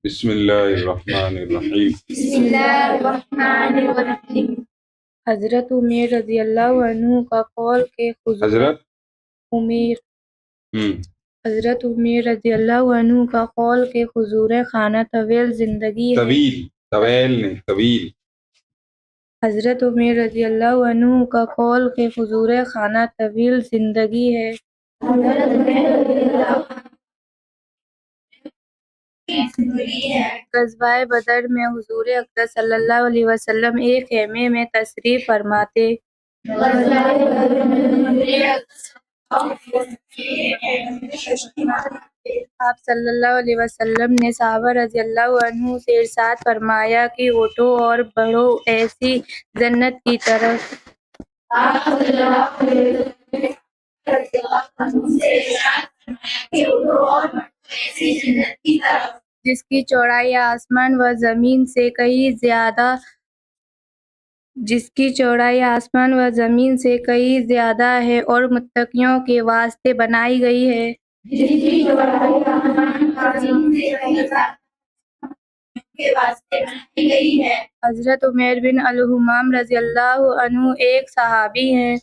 بسم اللہ الرحمن الرحیم۔ بسم اللہ الرحمن الرحیم۔ حضرت عمیر رضی اللہ عنہ کا قول کہ حضرت عمیر رضی اللہ عنہ کا قول کہ حضور خانہ طویل زندگی ہے۔ طویل نہیں، طویل۔ حضرت عمیر رضی اللہ عنہ کا قول کہ حضور خانہ طویل زندگی ہے۔ غزوہ بدر میں حضور اقدس صلی اللہ علیہ وسلم ایک خیمے میں تشریف فرماتے۔ آپ صلی اللہ علیہ وسلم نے صحابہ رضی اللہ عنہ سے ارشاد فرمایا کہ اٹھو اور بڑھو ایسی جنت کی طرف جس کی چوڑائی آسمان و زمین سے کہیں زیادہ ہے اور متقیوں کے واسطے بنائی گئی ہے۔ حضرت عمیر بن الحمام رضی اللہ عنہ ایک صحابی ہیں۔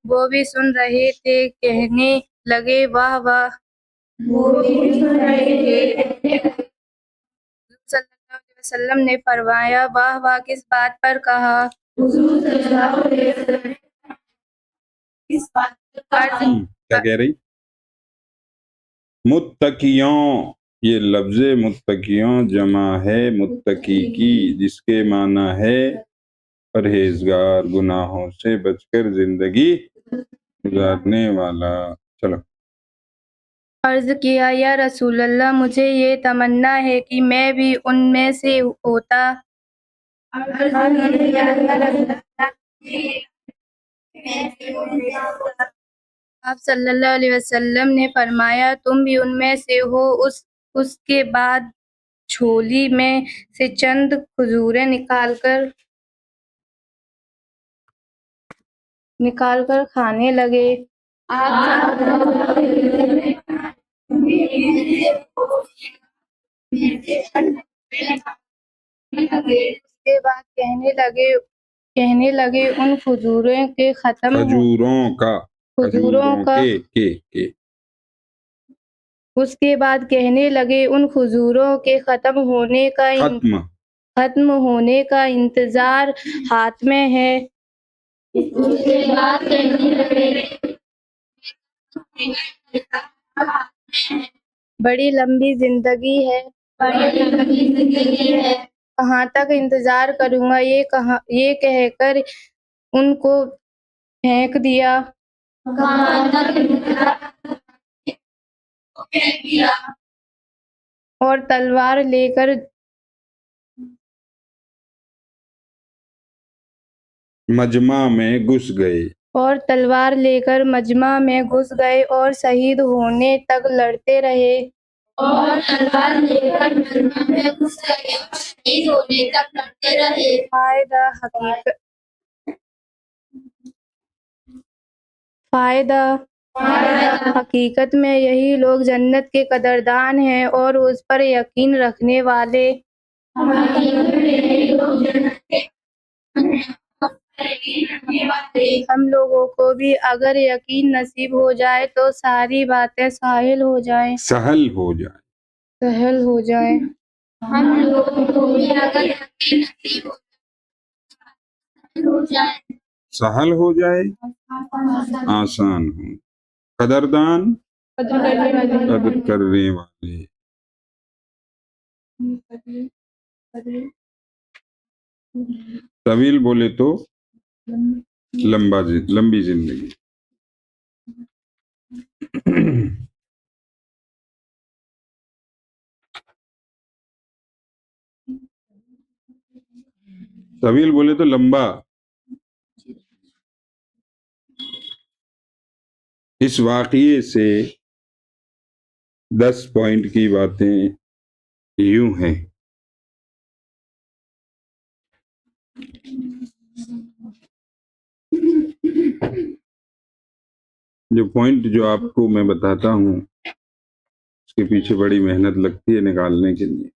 وہ بھی سن رہے تھے، کہنے لگے واہ واہ۔ صلی اللہ علیہ وسلم نے فرمایا واہ واہ کس بات پر کہا؟ کیا کہہ رہی؟ متقیوں، یہ لفظ متقیوں جمع ہے متقی کی، جس کے معنی ہے پرہیزگار، گناہوں سے بچ کر زندگی گزارنے والا۔ چلو۔ عرض کیا یا رسول اللہ، مجھے یہ تمنا ہے کہ میں بھی ان میں سے ہوتا۔ آپ صلی اللہ علیہ وسلم نے فرمایا تم بھی ان میں سے ہو۔ اس کے بعد جھولی میں سے چند کھجوریں نکال کر کھانے لگے۔ اس کے بعد کہنے لگے ان کھجوروں کے ختم اس کے بعد کہنے لگے ان کھجوروں کے ختم ہونے کا انتظار ہاتھ میں ہے۔ بڑی لمبی زندگی ہے۔ کہاں تک انتظار کروں گا، یہ کہہ کر ان کو پھینک دیا۔ اور تلوار لے کر مجمع میں گھس گئے اور شہید ہونے تک لڑتے رہے۔ فائدہ حقیقت میں یہی لوگ جنت کے قدردان ہیں اور اس پر یقین رکھنے والے۔ ہم لوگوں کو بھی اگر یقین نصیب ہو جائے تو ساری باتیں سہل ہو جائیں۔ ہم لوگوں کو بھی اگر یقین نصیب ہو جائے، سہل ہو جائے، آسان ہو۔ قدردان، قدر کرنے والے۔ طویل بولے تو لمبی زندگی۔ طویل بولے تو لمبا۔ اس واقعے سے 10 پوائنٹ کی باتیں یوں ہیں۔ جو پوائنٹ جو آپ کو میں بتاتا ہوں اس کے پیچھے بڑی محنت لگتی ہے نکالنے کے لیے.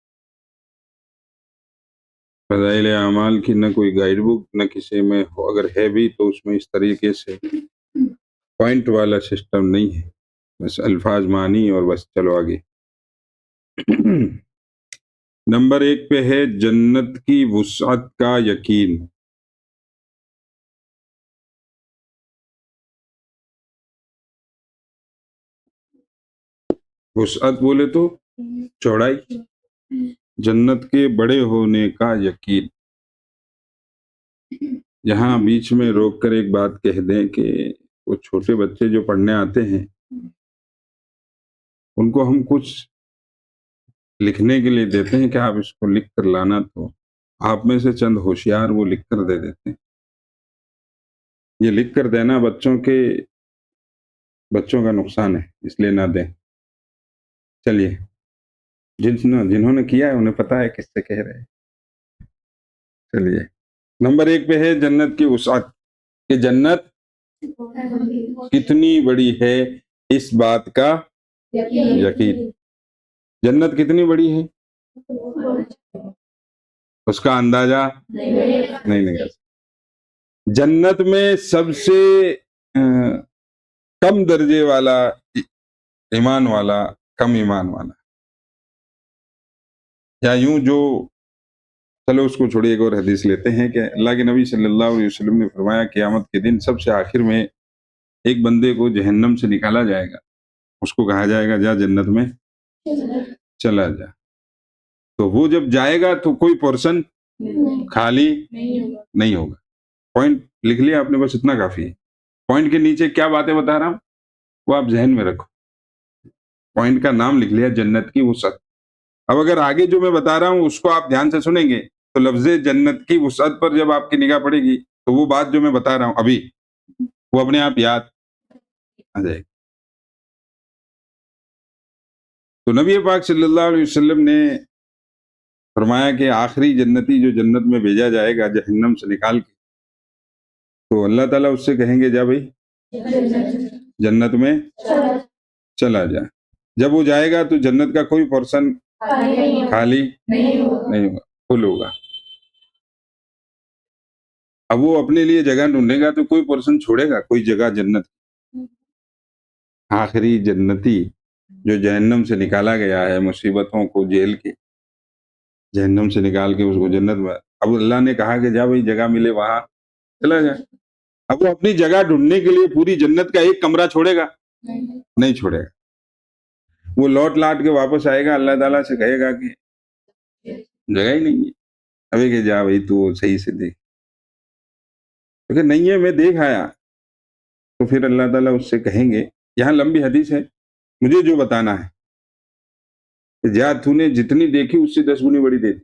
فضائل اعمال کی نہ کوئی گائیڈ بک نہ کسی میں ہو، اگر ہے بھی تو اس میں اس طریقے سے پوائنٹ والا سسٹم نہیں ہے، بس الفاظ معنی اور بس چلو آگے. نمبر 1 پہ ہے جنت کی وسعت کا یقین. وسعت بولے تو چوڑائی، جنت کے بڑے ہونے کا یقین. یہاں بیچ میں روک کر ایک بات کہہ دیں کہ وہ چھوٹے بچے جو پڑھنے آتے ہیں ان کو ہم کچھ لکھنے کے لیے دیتے ہیں کہ آپ اس کو لکھ کر لانا، تو آپ میں سے چند ہوشیار وہ لکھ کر دے دیتے ہیں. یہ لکھ کر دینا بچوں کا نقصان ہے، اس لیے نہ دیں. چلیے، جنہوں نے کیا ہے انہیں پتا ہے کس سے کہہ رہے ہیں. چلیے، نمبر 1 پہ ہے جنت کی وسعت، کہ جنت کتنی بڑی ہے اس بات کا یقین. جنت کتنی بڑی ہے اس کا اندازہ نہیں لگا سکتے. جنت میں سب سے کم درجے والا ایمان والا، کم ایمان والا، یا یوں جو، چلو اس کو چھوڑیے، ایک اور حدیث لیتے ہیں کہ اللہ کے نبی صلی اللہ علیہ وسلم نے فرمایا قیامت کے دن سب سے آخر میں ایک بندے کو جہنم سے نکالا جائے گا، اس کو کہا جائے گا جا جنت میں چلا جا. تو وہ جب جائے گا تو کوئی پورشن خالی نہیں ہوگا. پوائنٹ لکھ لیا آپ نے، بس اتنا کافی ہے. پوائنٹ کے نیچے کیا باتیں بتا رہا ہوں وہ آپ ذہن میں رکھو. پوائنٹ کا نام لکھ لیا جنت کی وسعت. اب اگر آگے جو میں بتا رہا ہوں اس کو آپ دھیان سے سنیں گے تو لفظ جنت کی وسعت پر جب آپ کی نگاہ پڑے گی تو وہ بات جو میں بتا رہا ہوں ابھی وہ اپنے آپ یاد آ جائے گی. تو نبی پاک صلی اللہ علیہ وسلم نے فرمایا کہ آخری جنتی جو جنت میں بھیجا جائے گا جہنم سے نکال کے، تو اللہ تعالیٰ اس سے کہیں گے جا بھائی جنت میں چلا جا. جب وہ جائے گا تو جنت کا کوئی پورشن خالی نہیں ہوگا، فل ہوگا. اب وہ اپنے لیے جگہ ڈھونڈے گا تو کوئی پورشن چھوڑے گا، کوئی جگہ جنت. آخری جنتی جو جہنم سے نکالا گیا ہے مصیبتوں کو جیل کے، جہنم سے نکال کے اس کو جنت میں، اب اللہ نے کہا کہ جا بھائی جگہ ملے وہاں چلا جا. اب وہ اپنی جگہ ڈھونڈنے کے لیے پوری جنت کا ایک کمرہ چھوڑے گا؟ نہیں چھوڑے گا. وہ لوٹ لاٹ کے واپس آئے گا، اللہ تعالیٰ سے کہے گا کہ جگہ ہی نہیں ہے. ابھی کہ جا بھائی تو صحیح سے دیکھ، کہ نہیں ہے میں دیکھ آیا. تو پھر اللہ تعالیٰ اس سے کہیں گے، یہاں لمبی حدیث ہے، مجھے جو بتانا ہے کہ جا تو نے جتنی دیکھی اس سے 10 گنی بڑی دے دی.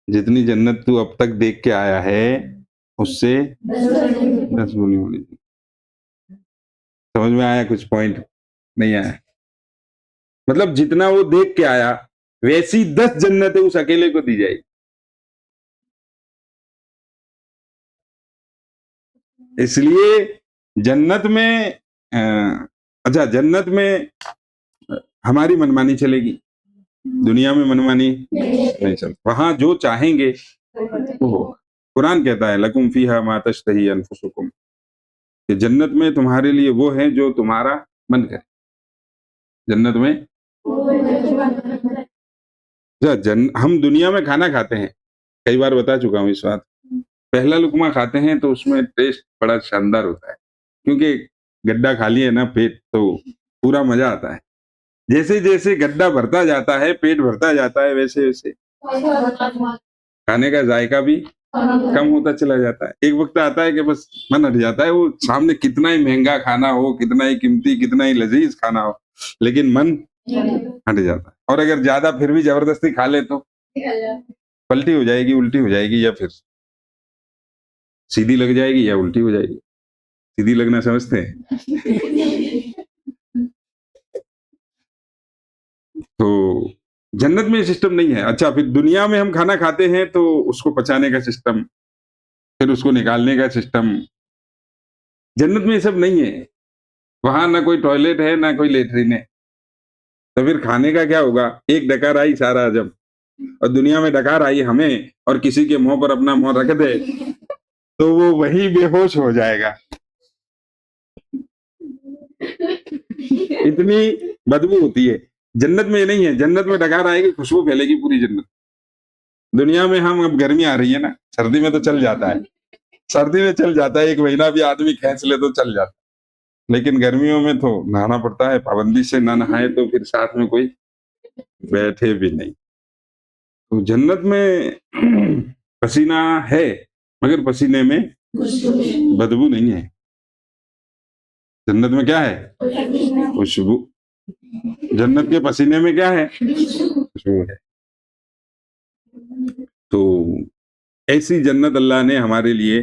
جتنی جنت تو اب تک دیکھ کے آیا ہے اس سے 10 گنی بڑی دی. سمجھ میں آیا کچھ پوائنٹ؟ نہیں آیا. مطلب جتنا وہ دیکھ کے آیا ویسی 10 جنتیں اس اکیلے کو دی جائے گی. اس لیے جنت میں اچھا جنت میں ہماری منمانی چلے گی، دنیا میں منمانی نہیں چلے. وہاں جو چاہیں گے وہ ہوگا. قرآن کہتا ہے لکم فیہا ما تشتہی انفسکم، کہ جنت میں تمہارے لیے وہ ہے جو تمہارا من کرے. جنت میں ہم دنیا میں کھانا کھاتے ہیں، کئی بار بتا چکا ہوں اس بات. پہلا لقمہ کھاتے ہیں تو اس میں ٹیسٹ بڑا شاندار ہوتا ہے، کیونکہ گڈھا کھا لیے نا پیٹ تو پورا مزہ آتا ہے. جیسے جیسے گڈھا بھرتا جاتا ہے، پیٹ بھرتا جاتا ہے، ویسے ویسے کھانے کا ذائقہ بھی کم ہوتا چلا جاتا ہے. ایک وقت آتا ہے کہ بس من ہٹ جاتا ہے، وہ سامنے کتنا ہی مہنگا کھانا ہو، کتنا ہی قیمتی، کتنا ہی لذیذ کھانا ہو، لیکن من ہٹ جاتا ہے. اور اگر زیادہ پھر بھی زبردستی کھا لے تو پلٹی ہو جائے گی، الٹی ہو جائے گی، یا پھر سیدھی لگ جائے گی یا الٹی ہو جائے گی. سیدھی لگنا سمجھتے ہیں؟ تو جنت میں یہ سسٹم نہیں ہے. اچھا پھر دنیا میں ہم کھانا کھاتے ہیں تو اس کو پچانے کا سسٹم پھر اس کو نکالنے کا سسٹم. جنت میں یہ سب نہیں ہے. وہاں نہ کوئی ٹوائلٹ ہے نہ کوئی لیٹرین ہے. تو پھر کھانے کا کیا ہوگا؟ ایک ڈکار آئی سارا ہجم. اور دنیا میں ڈکار آئی ہمیں اور کسی کے منہ پر اپنا منہ رکھ دے تو وہ وہی بے ہوش ہو جائے گا. اتنی بدبو ہوتی ہے. جنت میں یہ نہیں ہے. جنت میں ڈکار آئے گی، خوشبو پھیلے گی پوری جنت. دنیا میں ہم اب گرمی آ رہی ہے نا، سردی میں تو چل جاتا ہے. سردی میں چل جاتا ہے، ایک مہینہ بھی آدمی کھینچ لے تو چل جاتا ہے. لیکن گرمیوں میں تو نہانا پڑتا ہے. پابندی سے نہ نہائے تو پھر ساتھ میں کوئی بیٹھے بھی نہیں. تو جنت میں پسینہ ہے مگر پسینے میں بدبو نہیں ہے. جنت میں کیا ہے؟ خوشبو. جنت کے پسینے میں کیا ہے؟ خوشبو ہے. تو ایسی جنت اللہ نے ہمارے لیے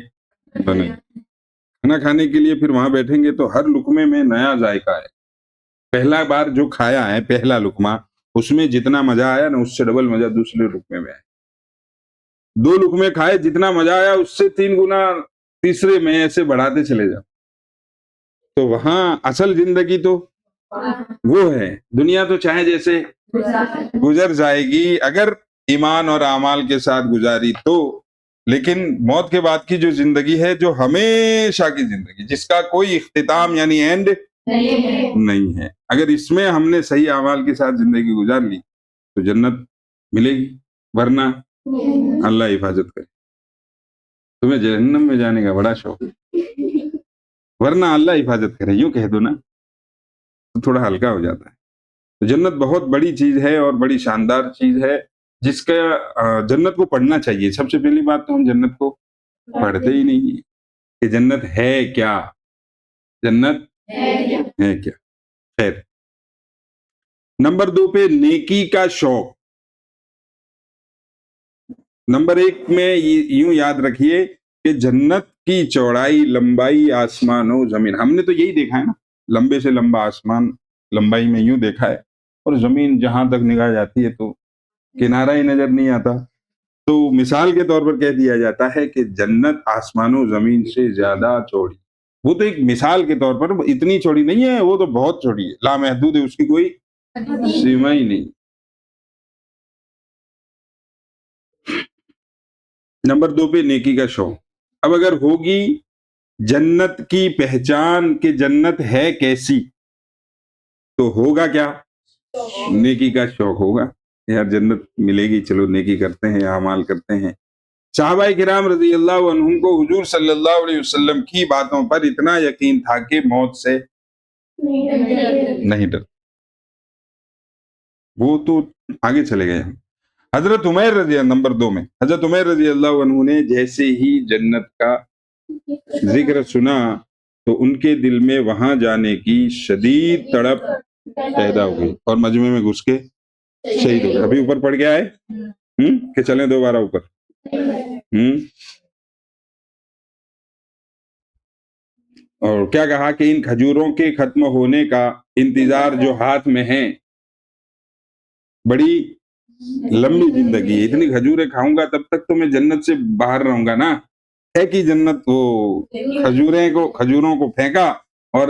بنائی. کھانا کھانے کے لیے پھر وہاں بیٹھیں گے تو ہر لقمے میں نیا ذائقہ ہے. پہلا بار جو کھایا ہے پہلا لقمہ، اس میں جتنا مزہ آیا نا اس سے ڈبل مزہ دوسرے لقمے میں آیا. 2 لقمے کھائے، جتنا مزہ آیا اس سے 3 گنا تیسرے میں ایسے بڑھاتے چلے جاؤ. تو وہاں اصل زندگی تو وہ ہے. دنیا تو چاہے جیسے گزر جائے گی اگر ایمان اور اعمال کے ساتھ گزاری تو. لیکن موت کے بعد کی جو زندگی ہے، جو ہمیشہ کی زندگی، جس کا کوئی اختتام یعنی اینڈ نہیں ہے، اگر اس میں ہم نے صحیح اعمال کے ساتھ زندگی گزار لی تو جنت ملے گی. ورنہ اللہ حفاظت کرے. تمہیں جہنم میں جانے کا بڑا شوق ہے، ورنہ اللہ حفاظت کرے یوں کہہ دو نا تو تھوڑا ہلکا ہو جاتا ہے. تو جنت بہت بڑی چیز ہے اور بڑی شاندار چیز ہے جس کا جنت کو پڑھنا چاہیے. سب سے پہلی بات تو ہم جنت کو پڑھتے ہی نہیں کہ جنت ہے کیا. جنت ہے کیا؟ خیر. نمبر 2 پہ نیکی کا شوق. نمبر 1 میں یوں یاد رکھیے کہ جنت کی چوڑائی لمبائی آسمان و زمین. ہم نے تو یہی دیکھا ہے نا، لمبے سے لمبا آسمان لمبائی میں یوں دیکھا ہے، اور زمین جہاں تک نگاہ جاتی ہے تو کنارہ ہی نظر نہیں آتا. تو مثال کے طور پر کہہ دیا جاتا ہے کہ جنت آسمان و زمین سے زیادہ چوڑی. وہ تو ایک مثال کے طور پر، اتنی چوڑی نہیں ہے، وہ تو بہت چوڑی ہے، لامحدود ہے، اس کی کوئی سیما ہی نہیں. نمبر 2 پہ نیکی کا شوق. اب اگر ہوگی جنت کی پہچان کہ جنت ہے کیسی تو ہوگا کیا؟ نیکی کا شوق ہوگا. یار جنت ملے گی، چلو نیکی کرتے ہیں، اعمال کرتے ہیں. صحابہ کرام رضی اللہ عنہم کو حضور صلی اللہ علیہ وسلم کی باتوں پر اتنا یقین تھا کہ موت سے نہیں ڈر. وہ تو آگے چلے گئے. حضرت عمیر رضی اللہ، نمبر 2 میں حضرت عمیر رضی اللہ عنہ نے جیسے ہی جنت کا ذکر سنا تو ان کے دل میں وہاں جانے کی شدید تڑپ پیدا ہو گئی اور مجمع میں گھس کے شہید ہو گئے. ابھی اوپر پڑ گیا ہے کہ چلیں دوبارہ اوپر. اور کیا کہا کہ ان کھجوروں کے ختم ہونے کا انتظار جو ہاتھ میں ہے. بڑی لمبی زندگی ہے، اتنی کھجوریں کھاؤں گا تب تک تو میں جنت سے باہر رہوں گا نا. ہے کہ جنت وہ کھجوروں کو پھینکا اور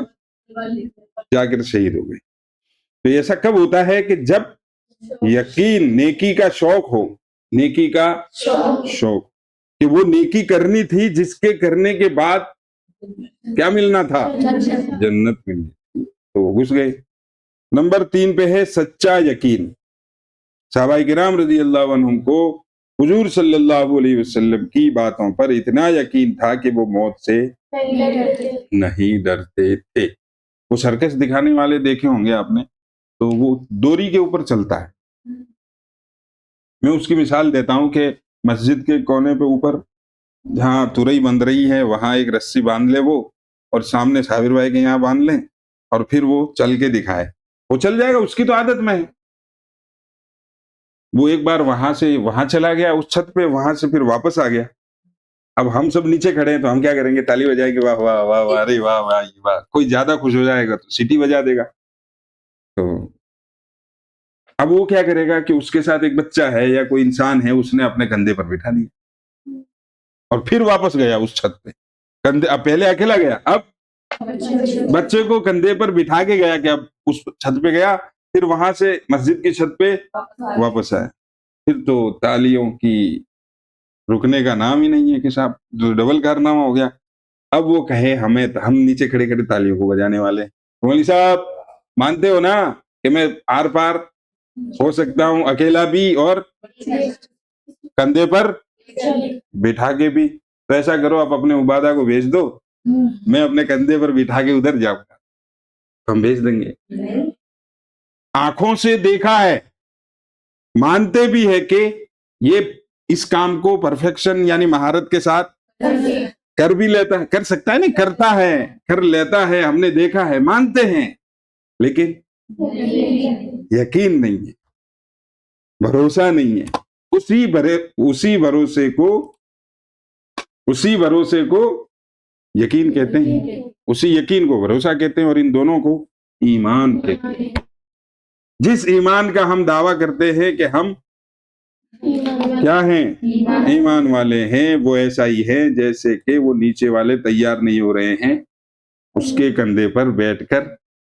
جا کر شہید ہو گئے. تو ایسا کب ہوتا ہے کہ جب یقین، نیکی کا شوق ہو. نیکی کا شوق کہ وہ نیکی کرنی تھی جس کے کرنے کے بعد کیا ملنا تھا؟ جنت ملنی. تو وہ گھس گئے. نمبر 3 پہ ہے سچا یقین. صحابہ کرام رضی اللہ عنہم کو حضور صلی اللہ علیہ وسلم کی باتوں پر اتنا یقین تھا کہ وہ موت سے نہیں ڈرتے تھے. وہ سرکس دکھانے والے دیکھے ہوں گے آپ نے، تو وہ ڈوری کے اوپر چلتا ہے. میں اس کی مثال دیتا ہوں کہ مسجد کے کونے پہ اوپر جہاں ترئی بند رہی ہے وہاں ایک رسی باندھ لے وہ، اور سامنے صابر بھائی کے یہاں باندھ لیں اور پھر وہ چل کے دکھائے. وہ چل جائے گا، اس کی تو عادت میں ہے. وہ ایک بار وہاں سے وہاں چلا گیا اس چھت پہ، وہاں سے پھر واپس آ گیا. اب ہم سب نیچے کھڑے ہیں تو ہم کیا کریں گے؟ تالی بجائیں گے، واہ واہ واہ واہ، ارے واہ واہ واہ. کوئی زیادہ خوش ہو جائے گا تو سیٹی بجا دے گا. تو اب وہ کیا کرے گا کہ اس کے ساتھ ایک بچہ ہے یا کوئی انسان ہے، اس نے اپنے کندھے پر بٹھا دیا. اور پھر واپس گیا اس چھت پہ. کندھے، اب پہلے اکیلا گیا، اب بچے کو کندھے پر بٹھا کے گیا کہ اب اس چھت پہ گیا، پھر وہاں سے مسجد کی چھت پہ واپس آیا. پھر تو تالیوں کی رکنے کا نام ہی نہیں ہے کہ صاحب ڈبل کارنامہ ہو گیا. اب وہ کہے ہم نیچے کھڑے کھڑے تالیوں کو بجانے والے، مولوی صاحب مانتے ہو نا کہ میں آر پار ہو سکتا ہوں اکیلا بھی اور کندھے پر بٹھا کے بھی؟ تو ایسا کرو آپ اپنے عبادہ کو بھیج دو، میں اپنے کندھے پر بٹھا کے ادھر جاؤں گا. ہم بھیج دیں گے. آنکھوں سے دیکھا ہے، مانتے بھی ہے کہ یہ اس کام کو پرفیکشن یعنی مہارت کے ساتھ کر بھی لیتا ہے، کر سکتا ہے، نہیں کرتا ہے، کر لیتا ہے، ہم نے دیکھا ہے، مانتے ہیں، لیکن یقین نہیں ہے، بھروسہ نہیں ہے. اسی بھروسے کو یقین کہتے ہیں، اسی یقین کو بھروسہ کہتے ہیں، اور ان دونوں کو ایمان کہتے ہیں. جس ایمان کا ہم دعویٰ کرتے ہیں کہ ہم کیا ہیں، ایمان والے ہیں، وہ ایسا ہی ہے جیسے کہ وہ نیچے والے تیار نہیں ہو رہے ہیں اس کے کندھے پر بیٹھ کر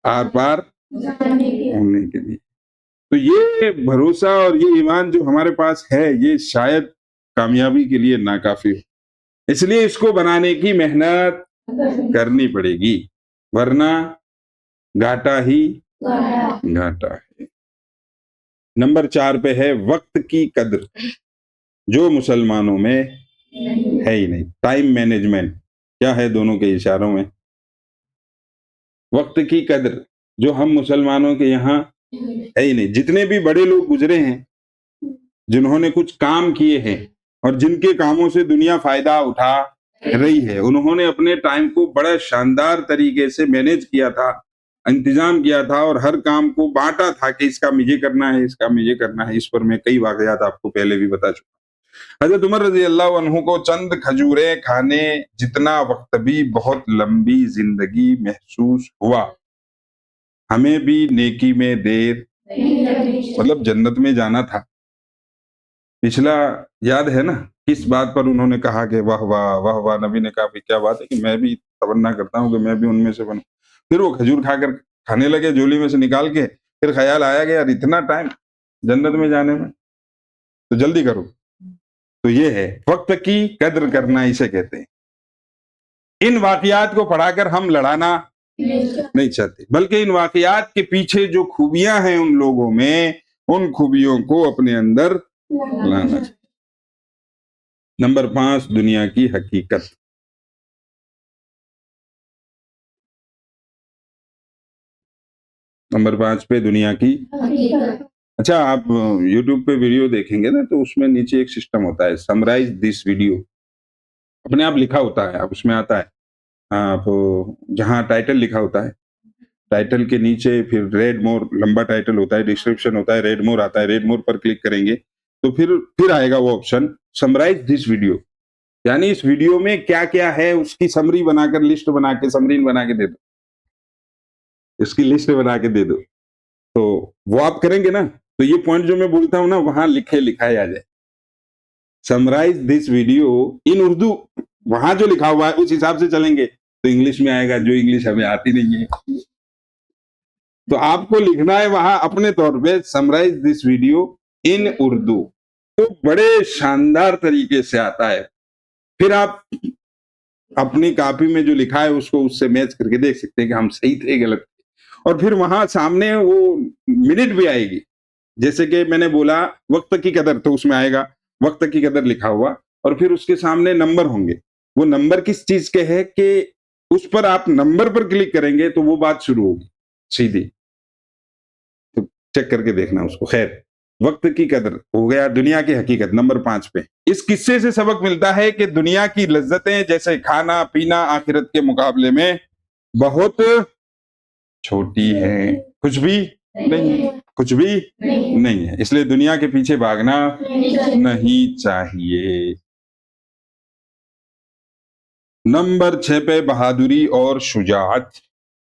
آر پار ہونے کے لیے. تو یہ بھروسہ اور یہ ایمان جو ہمارے پاس ہے یہ شاید کامیابی کے لیے ناکافی ہو، اس لیے اس کو بنانے کی محنت کرنی پڑے گی، ورنہ گھاٹا ہی گھاٹا ہے. نمبر 4 پہ ہے وقت کی قدر، جو مسلمانوں میں ہے ہی نہیں. ٹائم مینجمنٹ کیا ہے دونوں کے اشاروں میں؟ وقت کی قدر جو ہم مسلمانوں کے یہاں ہے ہی نہیں. جتنے بھی بڑے لوگ گزرے ہیں جنہوں نے کچھ کام کیے ہیں اور جن کے کاموں سے دنیا فائدہ اٹھا رہی ہے، انہوں نے اپنے ٹائم کو بڑا شاندار طریقے سے مینیج کیا تھا، انتظام کیا تھا، اور ہر کام کو بانٹا تھا کہ اس کا مجھے کرنا ہے، اس کا مجھے کرنا ہے. اس پر میں کئی واقعات آپ کو پہلے بھی بتا چکا. حضرت عمر رضی اللہ عنہ کو چند کھجوریں کھانے جتنا وقت بھی بہت لمبی زندگی محسوس ہوا. ہمیں بھی نیکی میں دیر، مطلب جنت میں جانا تھا. پچھلا یاد ہے نا کس بات پر انہوں نے کہا کہ واہ واہ واہ واہ، نبی نے کہا کیا بات ہے کہ میں بھی تمنا کرتا ہوں کہ میں بھی ان میں سے بنوں. پھر وہ کھجور کھا کر کھانے لگے جولی میں سے نکال کے، پھر خیال آیا کہ یار اتنا ٹائم جنت میں جانے میں، تو جلدی کرو. تو یہ ہے وقت کی قدر کرنا، اسے کہتے ہیں. ان واقعات کو پڑھا کر ہم لڑانا نہیں چاہتے، بلکہ ان واقعات کے پیچھے جو خوبیاں ہیں ان لوگوں میں، ان خوبیوں کو اپنے اندر لانا چاہیے. نمبر 5 دنیا کی حقیقت. نمبر 5 پہ دنیا کی اچھا، آپ یوٹیوب پہ ویڈیو دیکھیں گے نا تو اس میں نیچے ایک سسٹم ہوتا ہے سمرائز دس ویڈیو، اپنے آپ لکھا ہوتا ہے. اب اس میں آتا ہے آپ جہاں ٹائٹل لکھا ہوتا ہے، ٹائٹل کے نیچے پھر ریڈ مور، لمبا ٹائٹل ہوتا ہے، ڈسکرپشن ہوتا ہے، ریڈ مور آتا ہے. ریڈ مور پر کلک کریں گے تو پھر آئے گا وہ آپشن سمرائز دس ویڈیو، یعنی اس ویڈیو میں کیا کیا ہے اس کی سمری بنا کر، لسٹ بنا کے، سمرین بنا کے دے دو، اس کی لسٹ بنا کے دے دو. تو وہ آپ کریں گے نا تو یہ پوائنٹ جو میں بولتا ہوں نا وہاں لکھائے آ جائے summarise this video in Urdu. وہاں جو لکھا ہوا ہے اس حساب سے چلیں گے تو انگلش میں آئے گا، جو انگلش ہمیں آتی نہیں ہے. تو آپ کو لکھنا ہے وہاں اپنے طور پہ summarise this video in Urdu, تو بڑے شاندار طریقے سے آتا ہے. پھر آپ اپنی کاپی میں جو لکھا ہے اس کو اس سے میچ کر کے دیکھ سکتے ہیں کہ ہم صحیح تھے غلط تھے. اور پھر وہاں سامنے وہ منٹ بھی آئے گی، جیسے کہ میں نے بولا وقت کی قدر، تو اس میں آئے گا وقت کی قدر لکھا ہوا، اور پھر اس کے سامنے نمبر ہوں گے. وہ نمبر کس چیز کے ہے کہ اس پر آپ نمبر پر کلک کریں گے تو وہ بات شروع ہوگی سیدھی. تو چیک کر کے دیکھنا اس کو. خیر، وقت کی قدر ہو گیا. دنیا کی حقیقت نمبر 5 پہ. اس قصے سے سبق ملتا ہے کہ دنیا کی لذتیں جیسے کھانا پینا آخرت کے مقابلے میں بہت چھوٹی ہیں، کچھ بھی نہیں ہے. اس لیے دنیا کے پیچھے بھاگنا نہیں چاہیے. نمبر 6 پہ بہادری اور شجاعت.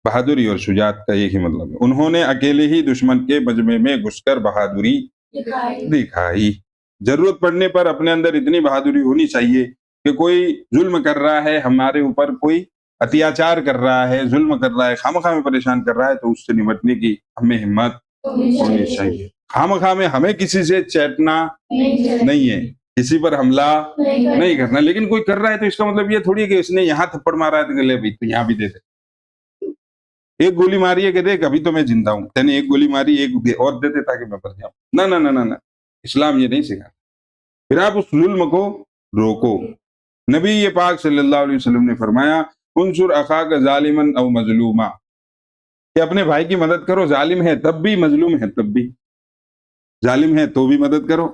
بہادری اور شجاعت کا ایک ہی مطلب ہے. انہوں نے اکیلے ہی دشمن کے مجمع میں گھس کر بہادری دکھائی. ضرورت پڑنے پر اپنے اندر اتنی بہادری ہونی چاہیے کہ کوئی ظلم کر رہا ہے ہمارے اوپر، کوئی اتیاچار کر رہا ہے، ظلم کر رہا ہے، خامخواہ میں پریشان کر رہا ہے، تو اس سے نمٹنے کی ہمیں ہمت ہونی چاہیے۔ خامخواہ میں ہمیں کسی سے چیٹنا نہیں ہے، کسی پر حملہ نہیں کرنا، لیکن کوئی کر رہا ہے تو اس کا مطلب یہ تھوڑی ہے کہ اس نے یہاں تھپڑ مارا ہے تو لے بھائی تو یہاں بھی دے دے، ایک گولی ماری ہے کہ دیکھ ابھی تو میں زندہ ہوں، تینے ایک گولی ماری ایک اور دے دے تاکہ میں مر جاؤں، نہ نہ نہ نہ، اسلام یہ نہیں سکھاتا۔ پھر آپ اس ظلم کو روکو۔ نبی یہ پاک صلی اللہ علیہ وسلم نے فرمایا انصر اخاک ظالما او مظلوما، کہ اپنے بھائی کی مدد کرو، ظالم ہے تب بھی، مظلوم ہے تب بھی، ظالم ہے تو بھی مدد کرو،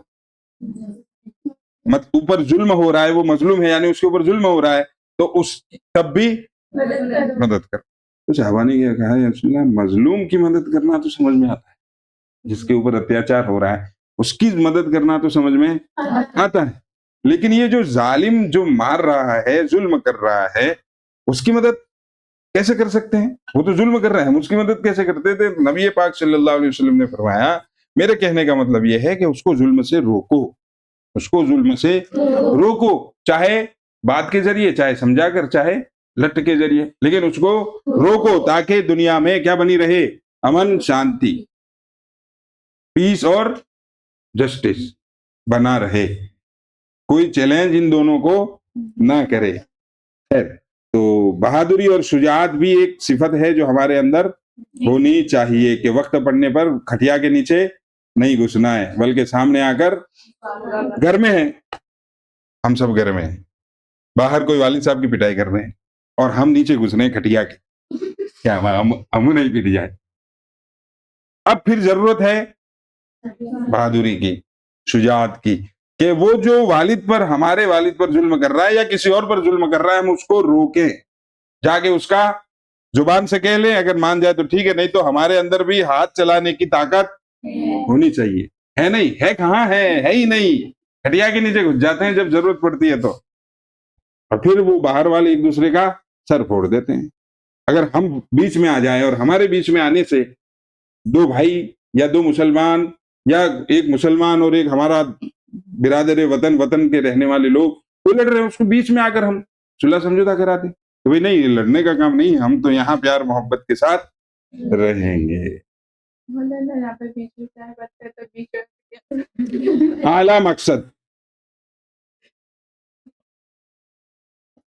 مت اوپر ظلم ہو رہا ہے، وہ مظلوم ہے یعنی اس کے اوپر ظلم ہو رہا ہے تو اس تب بھی مدد کرو۔ تو صحابہ نے کیا کہا، یا رسول اللہ مظلوم کی مدد کرنا تو سمجھ میں آتا ہے، جس کے اوپر اتیاچار ہو رہا ہے اس کی مدد کرنا تو سمجھ میں آتا ہے، لیکن یہ جو ظالم جو مار رہا ہے، ظلم کر رہا ہے، اس کی مدد کیسے کر سکتے ہیں؟ وہ تو ظلم کر رہے ہیں، ہم اس کی مدد کیسے کرتے تھے؟ نبی پاک صلی اللہ علیہ وسلم نے فرمایا میرے کہنے کا مطلب یہ ہے کہ اس کو ظلم سے روکو، اس کو ظلم سے روکو، چاہے بات کے ذریعے، چاہے سمجھا کر، چاہے لٹ کے ذریعے، لیکن اس کو روکو تاکہ دنیا میں کیا بنی رہے؟ امن، شانتی، پیس اور جسٹس بنا رہے، کوئی چیلنج ان دونوں کو نہ کرے۔ خیر، تو بہادری اور شجاعت بھی ایک صفت ہے جو ہمارے اندر ہونی چاہیے کہ وقت پڑنے پر کھٹیا کے نیچے نہیں گھسنا ہے، بلکہ سامنے آ کر، گھر میں ہیں ہم سب، گھر میں ہیں، باہر کوئی والد صاحب کی پٹائی کر رہے ہیں اور ہم نیچے گھس رہے ہیں کھٹیا کے، کیا ہم نہیں پٹ جائے؟ اب پھر ضرورت ہے بہادری کی، شجاعت کی، کہ وہ جو والد پر، ہمارے والد پر ظلم کر رہا ہے یا کسی اور پر ظلم کر رہا ہے، ہم اس کو روکیں، جا کے اس کا زبان سے کہہ لیں، اگر مان جائے تو ٹھیک ہے، نہیں تو ہمارے اندر بھی ہاتھ چلانے کی طاقت ہونی چاہیے۔ ہے نہیں؟ ہے کہاں ہے ہی نہیں، کھٹیا کے نیچے گھس جاتے ہیں جب ضرورت پڑتی ہے تو، اور پھر وہ باہر والے ایک دوسرے کا سر پھوڑ دیتے ہیں۔ اگر ہم بیچ میں آ جائیں، اور ہمارے بیچ میں آنے سے دو بھائی یا دو مسلمان یا ایک مسلمان اور ایک ہمارا برادر وطن کے رہنے والے لوگ کوئی لڑ رہے ہیں، اس کو بیچ میں آ کر ہم صلح سمجھوتا کراتے تو بھائی نہیں، لڑنے کا کام نہیں، ہم تو یہاں پیار محبت کے ساتھ رہیں گے۔ اعلیٰ مقصد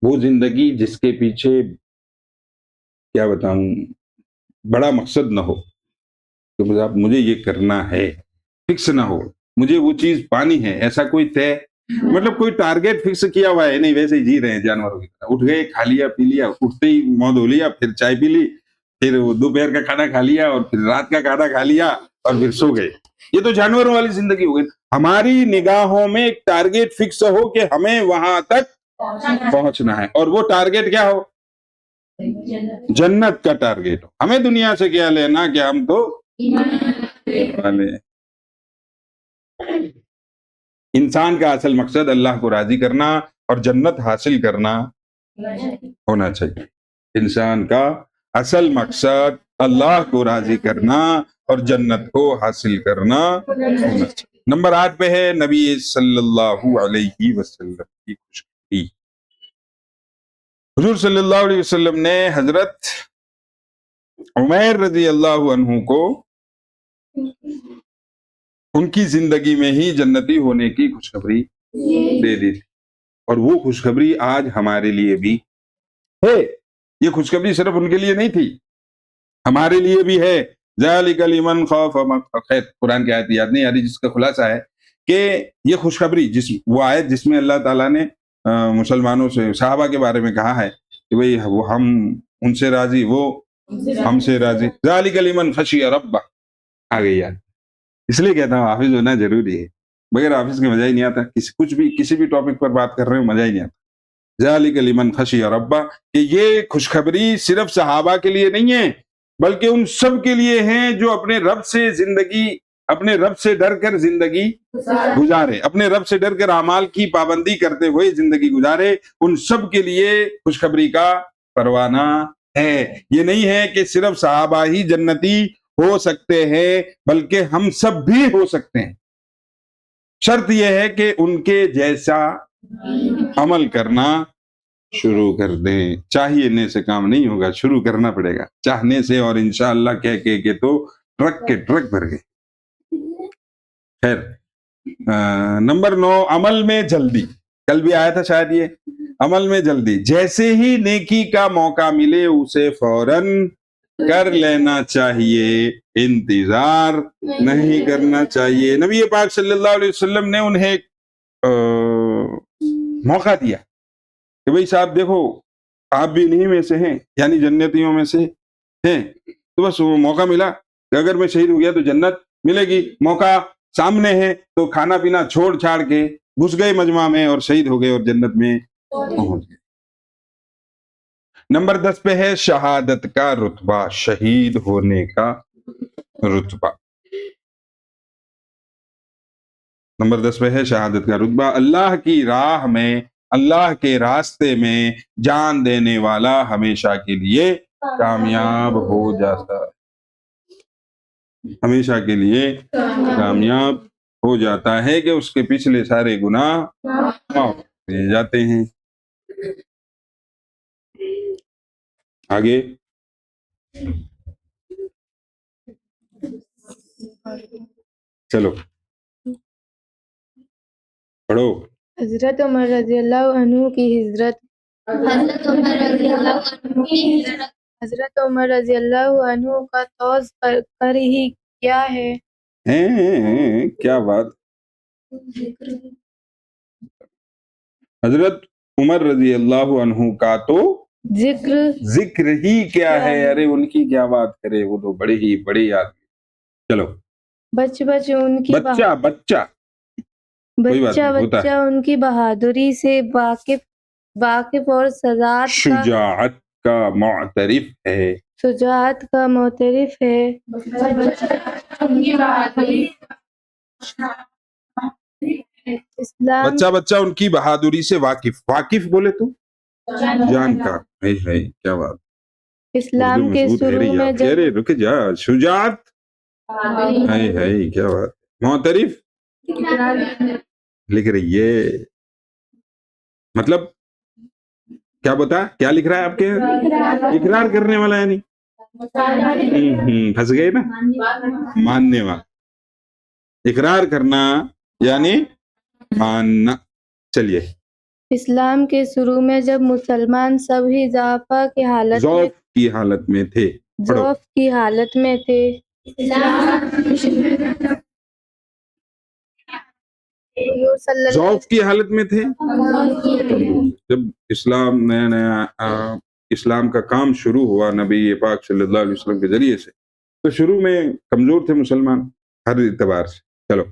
وہ زندگی جس کے پیچھے کیا بتاؤں بڑا مقصد نہ ہو، کہ مجھے یہ کرنا ہے، فکس نہ ہو، مجھے وہ چیز پانی ہے، ایسا کوئی طے، مطلب کوئی ٹارگیٹ فکس کیا ہوا ہے نہیں، ویسے ہی جی رہے ہیں جانوروں کی طرح، اٹھ گئے، کھا لیا پی لیا، اٹھتے ہی منہ دھو لیا، پھر چائے پی لی، پھر دوپہر کا کھانا کھا لیا، اور پھر رات کا کھانا کھا لیا، اور پھر سو گئے۔ یہ تو جانوروں والی زندگی ہو گئی۔ ہماری نگاہوں میں ایک ٹارگیٹ فکس ہو کہ ہمیں وہاں تک پہنچنا ہے، اور وہ ٹارگیٹ کیا ہو؟ جنت کا ٹارگیٹ ہو۔ ہمیں دنیا سے کیا لینا کہ ہم تو والے۔ انسان کا اصل مقصد اللہ کو راضی کرنا اور جنت حاصل کرنا ہونا چاہیے۔ انسان کا اصل مقصد اللہ کو راضی کرنا اور جنت کو حاصل کرنا ہونا چاہیے۔ نمبر 8 پہ ہے نبی صلی اللہ علیہ وسلم کی خوشخبری۔ حضور صلی اللہ علیہ وسلم نے حضرت عمیر رضی اللہ عنہ کو ان کی زندگی میں ہی جنتی ہونے کی خوشخبری دے دی تھی، اور وہ خوشخبری آج ہمارے لیے بھی ہے۔ یہ خوشخبری صرف ان کے لیے نہیں تھی، ہمارے لیے بھی ہے۔ ذالک لمن خاف خیر، قرآن کی آیت یاد نہیں آ رہی جس کا خلاصہ ہے کہ یہ خوشخبری، وہ آیت جس میں اللہ تعالیٰ نے مسلمانوں سے، صحابہ کے بارے میں کہا ہے کہ بھئی وہ ہم ان سے راضی، وہ ہم سے راضی۔ ذالک لمن خشی ربہ، آ گئی یاد۔ اس لیے کہتا ہوں حافظ ہونا ضروری ہے، بغیر حافظ کے مزہ ہی نہیں آتا، کسی بھی ٹاپک پر بات کر رہے ہو مزہ ہی نہیں آتا۔ ذالک لمن خشی ربہ، کہ یہ خوشخبری صرف صحابہ کے لیے نہیں ہے بلکہ ان سب کے لیے ہیں جو اپنے رب سے ڈر کر زندگی گزارے، اپنے رب سے ڈر کر اعمال کی پابندی کرتے ہوئے زندگی گزارے، ان سب کے لیے خوشخبری کا پروانہ ہے۔ یہ نہیں ہے کہ صرف صحابہ ہی جنتی ہو سکتے ہیں بلکہ ہم سب بھی ہو سکتے ہیں، شرط یہ ہے کہ ان کے جیسا عمل کرنا شروع کر دیں. چاہیے سے کام نہیں ہوگا، شروع کرنا پڑے گا. چاہنے سے اور انشاءاللہ کہہ کے تو ٹرک کے ٹرک بھر گئے. خیر، نمبر 9، عمل میں جلدی. کل بھی آیا تھا شاید یہ، عمل میں جلدی. جیسے ہی نیکی کا موقع ملے اسے فوراً کر لینا چاہیے، انتظار نہیں کرنا چاہیے. نبی پاک صلی اللہ علیہ وسلم نے انہیں ایک موقع دیا کہ بھئی صاحب دیکھو، آپ بھی انہی میں سے ہیں، یعنی جنتیوں میں سے ہیں. تو بس وہ موقع ملا کہ اگر میں شہید ہو گیا تو جنت ملے گی. موقع سامنے ہے تو کھانا پینا چھوڑ چھاڑ کے گھس گئے مجمع میں اور شہید ہو گئے اور جنت میں پہنچ گئے. نمبر 10 پہ ہے شہادت کا رتبہ، شہید ہونے کا رتبہ. نمبر 10 پہ ہے شہادت کا رتبہ. اللہ کی راہ میں، اللہ کے راستے میں جان دینے والا ہمیشہ کے لیے کامیاب ہو جاتا ہے. ہمیشہ کے لیے کامیاب ہو جاتا ہے کہ اس کے پچھلے سارے گناہ معاف کیے جاتے ہیں. آگے چلو پڑھو. حضرت عمر رضی اللہ عنہ کی ہجرت. حضرت عمر رضی اللہ عنہ کا طوز کر ہی کیا ہے. کیا بات. حضرت عمر رضی اللہ عنہ کا تو ذکر ہی کیا ہے. ارے ان کی کیا بات کرے، وہ تو بڑے ہی بڑے آدمی. چلو ان کی بچہ ان کی بہادری سے واقف اور شجاعت کا معترف ہے. بچہ ان کی بہادری سے واقف بولے تو جان کا. کیا بات. اسلام کے شروع میں رک جا. شجاعت، کیا بات. معترف لکھ رہی ہے، مطلب کیا بتا، کیا لکھ رہا ہے آپ کے اقرار کرنے والا، یعنی پھنس گئے نا، ماننے والا. اقرار کرنا یعنی ماننا. چلیے. اسلام کے شروع میں جب مسلمان سب ہی ذوف کی حالت میں تھے. ذوف کی حالت میں تھے. جب اسلام نیا اسلام کا کام شروع ہوا نبی پاک صلی اللہ علیہ وسلم کے ذریعے سے، تو شروع میں کمزور تھے مسلمان ہر اعتبار سے. چلو.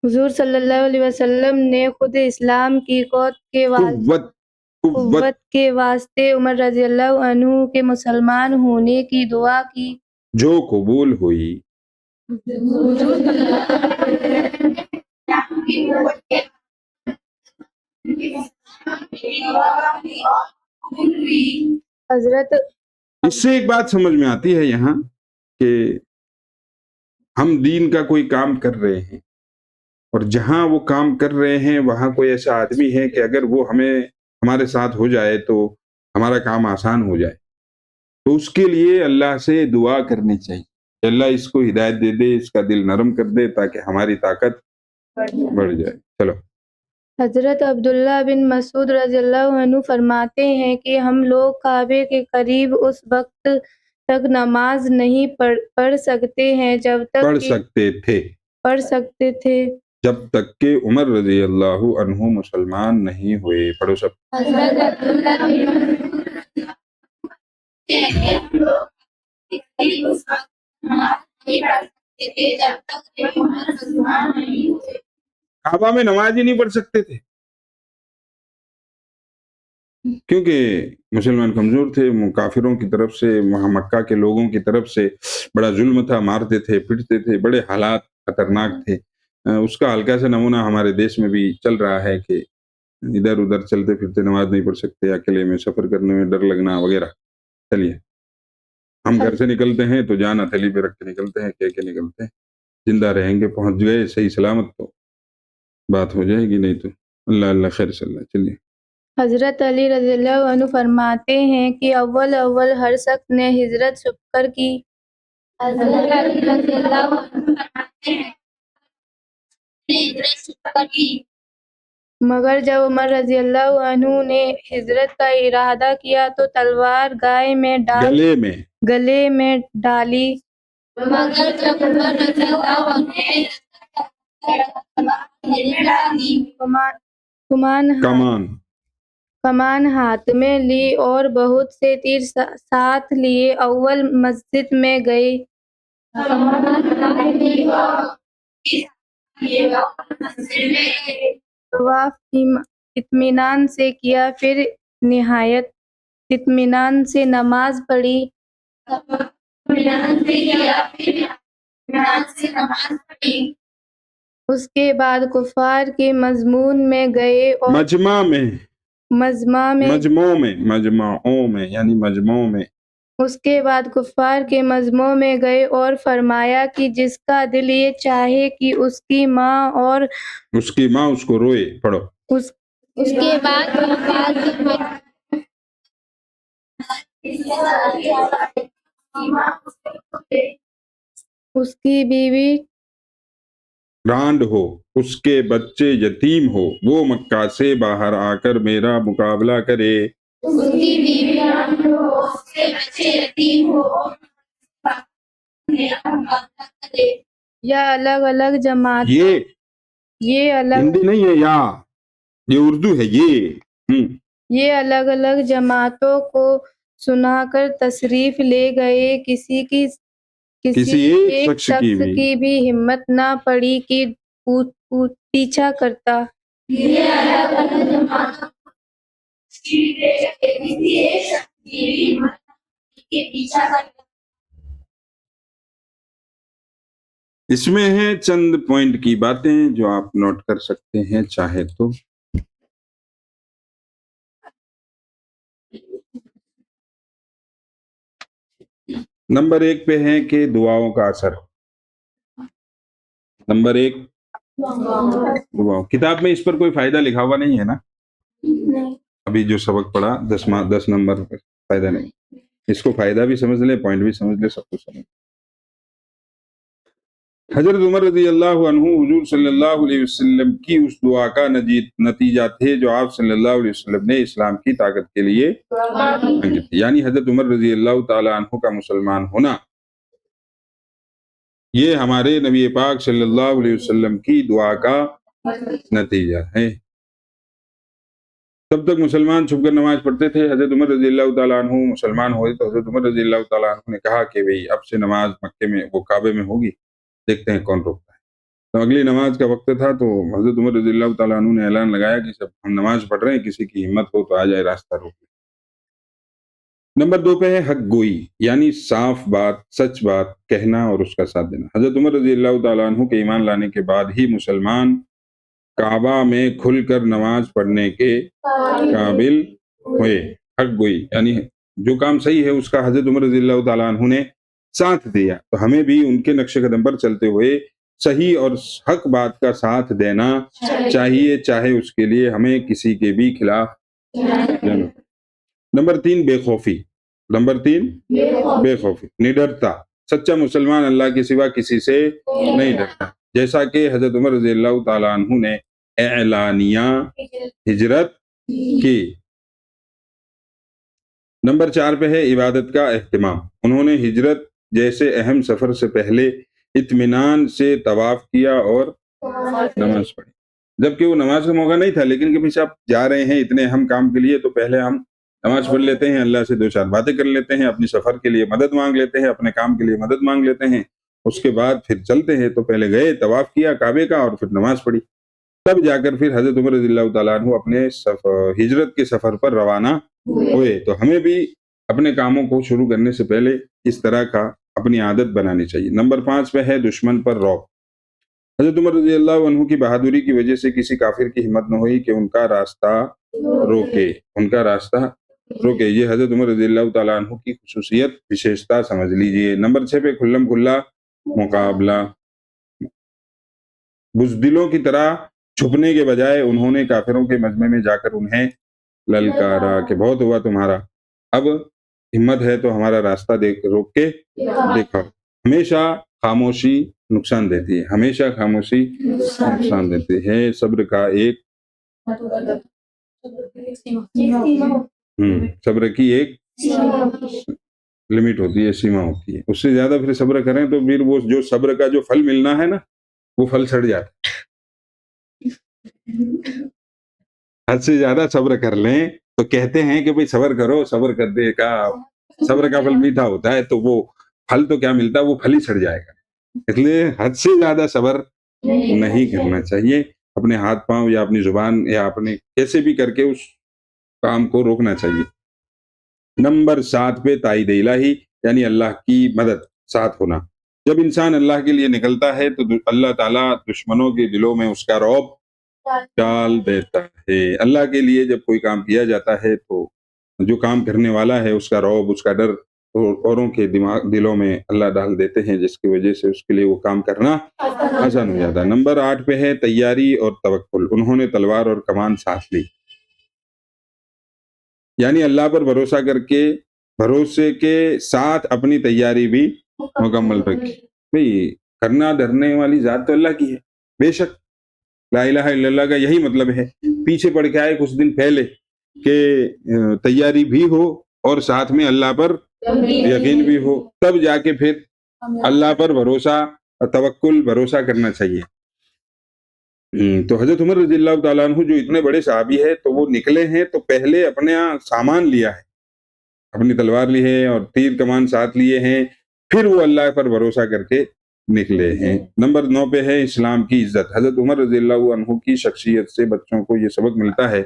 حضور صلی اللہ علیہ وسلم نے خود اسلام کی قوت کے واسطے عمر رضی اللہ عنہ کے مسلمان ہونے کی دعا کی، جو قبول ہوئی. حضرت اس سے ایک بات سمجھ میں آتی ہے یہاں کہ ہم دین کا کوئی کام کر رہے ہیں اور جہاں وہ کام کر رہے ہیں وہاں کوئی ایسا آدمی ہے کہ اگر وہ ہمارے ساتھ ہو جائے تو ہمارا کام آسان ہو جائے. تو اس کے لیے اللہ سے دعا کرنی چاہیے کہ اللہ اس کو ہدایت دے دے، اس کا دل نرم کر دے تاکہ ہماری طاقت بڑھ جائے. چلو. حضرت عبداللہ بن مسعود رضی اللہ عنہ فرماتے ہیں کہ ہم لوگ کعبے کے قریب اس وقت تک نماز نہیں پڑھ سکتے ہیں جب تک پڑھ سکتے تھے جب تک کہ عمر رضی اللہ عنہ مسلمان نہیں ہوئے. پڑھو سب. حضرت عبداللہ کعبہ میں نماز ہی نہیں پڑھ سکتے تھے کیونکہ مسلمان کمزور تھے. کافروں کی طرف سے، وہاں مکہ کے لوگوں کی طرف سے بڑا ظلم تھا، مارتے تھے، پٹتے تھے، بڑے حالات خطرناک تھے. اس کا ہلکا سا نمونہ ہمارے دیش میں بھی چل رہا ہے کہ ادھر ادھر چلتے پھرتے نماز نہیں پڑھ سکتے، اکیلے میں سفر کرنے میں ڈر لگنا وغیرہ. چلیے، ہم گھر سے نکلتے ہیں تو جان ہتھیلی پہ رکھ کے نکلتے ہیں، کہہ کے نکلتے ہیں زندہ رہیں گے، پہنچ گئے صحیح سلامت تو بات ہو جائے گی، نہیں تو اللہ اللہ خیر صلی اللہ. چلیے. حضرت علی رضی اللہ عنہ فرماتے ہیں کہ اول ہر شخص نے ہجرت چھپ کر کی. حضرت علی رضی اللہ عنہ فرماتے ہیں ہجرت چھپ کر کی، مگر جب عمر رضی اللہ عنہ نے ہجرت کا ارادہ کیا تو تلوار گائے میں ڈال گلے میں ڈالی. مگر جب عمر رضی اللہ عنہ نے کمان ہاتھ میں لی اور بہت سے تیر ساتھ لیے اول مسجد میں گئے. طواف اطمینان سے کیا، پھر نہایت اطمینان سے نماز پڑھی. اس کے بعد کفار کے مضمون میں گئے اور مجمعوں میں یعنی مجمعوں میں. اس کے بعد کفار کے مجمعوں میں گئے اور فرمایا کہ جس کا دل یہ چاہے کہ اس کی ماں اس کو روئے. پڑھو. اس کے بعد اس کی بیوی رانڈ ہو، اس کے بچے یتیم ہو، وہ مکہ سے باہر آ کر میرا مقابلہ کرے. اس کی بیوی رانڈ ہو، اس کے بچے یتیم ہو، میرا مقابلہ کرے. یا الگ الگ جماعت، یہ ہندی نہیں ہے، یہ اردو ہے. یہ الگ الگ جماعتوں کو سنا کر تشریف لے گئے. کسی ایک شخص کی بھی ہمت نہ پڑی کہ پیچھا کرتا. یہ الگ الگ جماعتوں کو تشریف لے گئے، کسی ایک شخص کی بھی ہمت نہ پڑی کہ پیچھا کرتا. اس میں ہے چند پوائنٹ کی باتیں جو آپ نوٹ کر سکتے ہیں چاہے تو. نمبر 1 پہ ہے کہ دعاؤں کا اثر. نمبر 1 دعاؤں. کتاب میں اس پر کوئی فائدہ لکھا ہوا نہیں ہے نا؟ ابھی جو سبق پڑھا 10 نمبر پر فائدہ نہیں. اس کو فائدہ بھی سمجھ لیں، پوائنٹ بھی سمجھ لیں، سب کچھ سمجھ. حضرت عمر رضی اللہ عنہ حضور صلی اللہ علیہ وسلم کی اس دعا کا نتیجہ تھے جو آپ صلی اللہ علیہ وسلم نے اسلام کی طاقت کے لیے، یعنی حضرت عمر رضی اللہ تعالی عنہ کا مسلمان ہونا یہ ہمارے نبی پاک صلی اللہ علیہ وسلم کی دعا کا نتیجہ ہے. تب تک مسلمان چھپ کر نماز پڑھتے تھے. حضرت عمر رضی اللہ تعالیٰ عنہ مسلمان ہوئے تو حضرت عمر رضی اللہ تعالیٰ عنہ نے کہا کہ بھئی اب سے نماز مکے میں وہ کعبے میں ہوگی، دیکھتے ہیں کون روکتا ہے. تو اگلی نماز کا وقت تھا تو حضرت عمر رضی اللہ تعالیٰ عنہ نے اعلان لگایا کہ جب ہم نماز پڑھ رہے ہیں کسی کی ہمت ہو تو آ جائے، راستہ روک لے. نمبر 2 پہ ہے حق گوئی، یعنی صاف بات، سچ بات کہنا اور اس کا ساتھ دینا. حضرت عمر رضی اللہ تعالیٰ عنہ کے ایمان لانے کے بعد ہی مسلمان کعبہ میں کھل کر نماز پڑھنے کے قابل ہوئے. حق گوئی یعنی جو کام صحیح ہے اس کا حضرت عمر رضی اللہ تعالیٰ عنہ نے ساتھ دیا، تو ہمیں بھی ان کے نقش قدم پر چلتے ہوئے صحیح اور حق بات کا ساتھ دینا چاہیے، چاہے اس کے لیے ہمیں کسی کے بھی خلاف جانا. نمبر 3 بے خوفی. نمبر 3 بے خوفی، نڈرتا. سچا مسلمان اللہ کے سوا کسی سے نہیں ڈرتا، جیسا کہ حضرت عمر رضی اللہ تعالیٰ عنہ نے اعلانیہ ہجرت کی. نمبر 4 پہ ہے عبادت کا اہتمام. انہوں نے ہجرت جیسے اہم سفر سے پہلے اطمینان سے طواف کیا اور نماز پڑھی. جبکہ وہ نماز کا موقع نہیں تھا، لیکن کہ بھئی آپ جا رہے ہیں اتنے اہم کام کے لیے تو پہلے ہم نماز پڑھ لیتے ہیں، اللہ سے 2-4 باتیں کر لیتے ہیں، اپنی سفر کے لیے مدد مانگ لیتے ہیں، اپنے کام کے لیے مدد مانگ لیتے ہیں، اس کے بعد پھر چلتے ہیں. تو پہلے گئے، طواف کیا کعبے کا اور پھر نماز پڑھی، تب جا کر پھر حضرت عمر رضی اللہ تعالیٰ عنہ اپنے ہجرت کے سفر پر روانہ ہوئے. تو ہمیں بھی اپنے کاموں کو شروع کرنے سے پہلے اس طرح کا اپنی عادت بنانی چاہیے. نمبر 5 پہ ہے دشمن پر رعب. حضرت عمر رضی اللہ عنہ کی بہادری کی وجہ سے کسی کافر کی ہمت نہ ہوئی کہ ان کا راستہ روکے. یہ حضرت عمر رضی اللہ تعالیٰ عنہ کی خصوصیت، وشیشتا سمجھ لیجئے. نمبر 6 پہ کھلم کھلا مقابلہ. بزدلوں کی طرح چھپنے کے بجائے انہوں نے کافروں کے مجمع میں جا کر انہیں للکارا کہ بہت ہوا تمہارا، اب ہمت ہے تو ہمارا راستہ روک کے دیکھو۔ ہمیشہ خاموشی نقصان دیتی ہے، ہمیشہ خاموشی نقصان دیتی ہے۔ صبر کا ایک صبر کی ایک لمٹ ہوتی ہے، سیما ہوتی ہے، اس سے زیادہ پھر صبر کریں تو پھر وہ جو صبر کا جو پھل ملنا ہے نا وہ پھل سڑ جاتا ہے۔ حد سے زیادہ صبر کر لیں تو کہتے ہیں کہ بھئی صبر کرو، صبر کرنے کا صبر کا پھل میٹھا ہوتا ہے، تو وہ پھل تو کیا ملتا ہے، وہ پھل ہی سڑ جائے گا۔ اس لیے حد سے زیادہ صبر نہیں کرنا چاہیے، اپنے ہاتھ پاؤں یا اپنی زبان یا اپنے کیسے بھی کر کے اس کام کو روکنا چاہیے۔ نمبر 7 پہ تائید الہی یعنی اللہ کی مدد، ساتھ ہونا۔ جب انسان اللہ کے لیے نکلتا ہے تو اللہ تعالیٰ دشمنوں کے دلوں میں اس کا رعب ڈال دیتا ہے۔ اللہ کے لیے جب کوئی کام کیا جاتا ہے تو جو کام کرنے والا ہے اس کا رعب، اس کا ڈر اوروں کے دلوں میں اللہ ڈال دیتے ہیں، جس کی وجہ سے اس کے لیے وہ کام کرنا آسان ہو جاتا ہے۔ نمبر 8 پہ ہے تیاری اور توکل، انہوں نے تلوار اور کمان ساتھ لی، یعنی اللہ پر بھروسہ کر کے بھروسے کے ساتھ اپنی تیاری بھی مکمل رکھی۔ بھئی کرنا ڈرنے والی ذات تو اللہ کی ہے، بے شک لا الہ الا اللہ کا یہی مطلب ہے، پیچھے پڑ کے آئے کچھ دن پہلے کہ تیاری بھی ہو اور ساتھ میں اللہ پر یقین بھی ہو، تب جا کے پھر اللہ پر بھروسہ توکل بھروسہ کرنا چاہیے۔ تو حضرت عمر رضی اللہ تعالیٰ عنہ جو اتنے بڑے صحابی ہے تو وہ نکلے ہیں تو پہلے اپنے سامان لیا ہے، اپنی تلوار لی ہے اور تیر کمان ساتھ لیے ہیں، پھر وہ اللہ پر بھروسہ کر کے نکلے ہیں۔ نمبر 9 پہ ہے اسلام کی عزت، حضرت عمر رضی اللہ عنہ کی شخصیت سے بچوں کو یہ سبق ملتا ہے،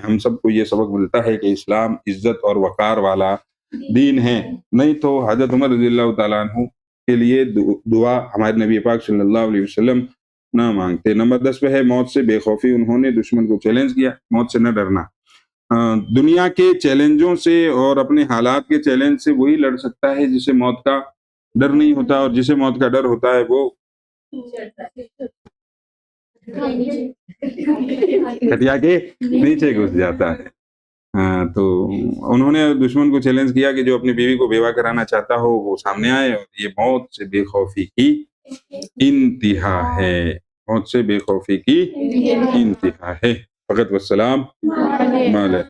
ہم سب کو یہ سبق ملتا ہے کہ اسلام عزت اور وقار والا دین ہے، نہیں تو حضرت عمر رضی اللہ تعالیٰ عنہ کے لیے دعا ہمارے نبی پاک صلی اللہ علیہ وسلم نہ مانگتے۔ نمبر 10 پہ ہے موت سے بے خوفی، انہوں نے دشمن کو چیلنج کیا، موت سے نہ ڈرنا۔ دنیا کے چیلنجوں سے اور اپنے حالات کے چیلنج سے وہی لڑ سکتا ہے جسے موت کا ڈر نہیں ہوتا، اور جسے موت کا ڈر ہوتا ہے وہ کھٹیا کے نیچے گھس جاتا ہے۔ تو انہوں نے دشمن کو چیلنج کیا کہ جو اپنی بیوی کو بیوہ کرانا چاہتا ہو وہ سامنے آئے، اور یہ موت سے بے خوفی کی انتہا ہے، موت سے بے خوفی کی انتہا ہے۔ فقط والسلام علیکم۔